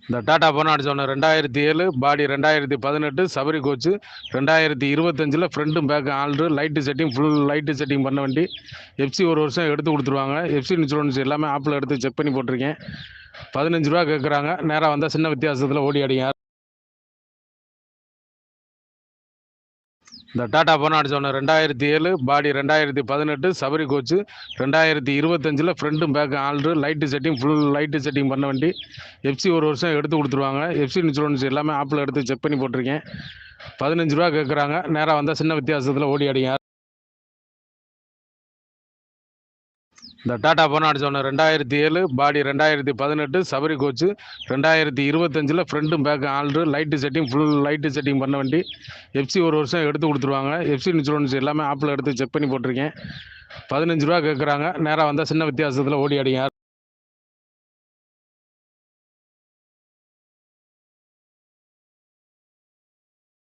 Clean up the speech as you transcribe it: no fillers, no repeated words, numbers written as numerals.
இந்த டாடா போனால் அடிச்சோன்னே 2007 பாடி 2018 சபரி கோச்சு 2025 ஃப்ரண்ட்டும் பேக் ஆல்ரு light setting full light setting பண்ண வண்டி. எஃப்சி ஒரு வருஷம் எடுத்து கொடுத்துருவாங்க. எஃப்சி இன்சூரன்ஸ் எல்லாமே ஆப்பில் எடுத்து செக் பண்ணி போட்டிருக்கேன். 15 ரூபா கேட்குறாங்க. நேராக வந்தால் சின்ன வித்தியாசத்தில் ஓடி அடிங்க. இந்த டாடா போனால் அடிச்சோன்னே 2007 பாடி 2018 சபரி கோச்சு 2025 ஃப்ரண்ட்டும் பேக் ஆல்ரு light setting full light setting பண்ண வண்டி. எஃப்சி ஒரு வருஷம் எடுத்து கொடுத்துருவாங்க. எஃப்சி இன்சூரன்ஸ் எல்லாமே ஆப்பில் எடுத்து செக் பண்ணி போட்டிருக்கேன். 15 ரூபா கேட்குறாங்க. நேராக வந்தால் சின்ன வித்தியாசத்தில் ஓடி அடிங்க. இந்த டாடா போனால் அடிச்சோன்னே 2007 பாடி 2018 சபரி கோச்சு 2025 ஃப்ரண்ட்டும் பேக் ஆல்ரு light setting full light setting பண்ண வண்டி. எஃப்சி ஒரு வருஷம் எடுத்து கொடுத்துருவாங்க. எஃப்சி இன்சூரன்ஸ் எல்லாமே ஆப்பில் எடுத்து செக் பண்ணி போட்டிருக்கேன். 15 ரூபா கேட்குறாங்க. நேராக வந்தால் சின்ன வித்தியாசத்தில் ஓடி அடிங்க.